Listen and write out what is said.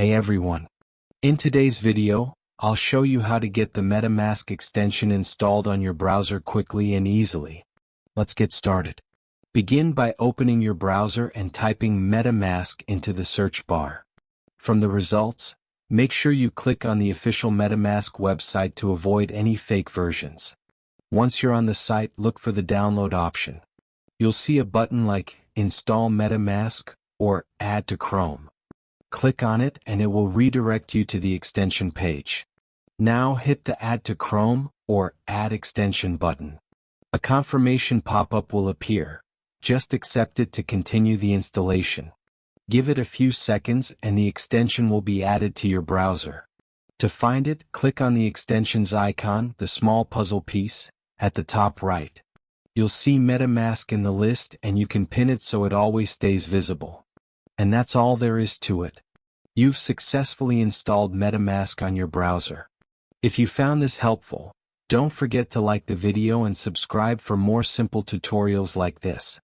Hey everyone. In today's video, I'll show you how to get the MetaMask extension installed on your browser quickly and easily. Let's get started. Begin by opening your browser and typing MetaMask into the search bar. From the results, make sure you click on the official MetaMask website to avoid any fake versions. Once you're on the site, look for the download option. You'll see a button like Install MetaMask or Add to Chrome. Click on it and it will redirect you to the extension page. Now hit the Add to Chrome or Add Extension button. A confirmation pop-up will appear. Just accept it to continue the installation. Give it a few seconds and the extension will be added to your browser. To find it, click on the extension's icon, the small puzzle piece, at the top right. You'll see MetaMask in the list and you can pin it so it always stays visible. And that's all there is to it. You've successfully installed MetaMask on your browser. If you found this helpful, don't forget to like the video and subscribe for more simple tutorials like this.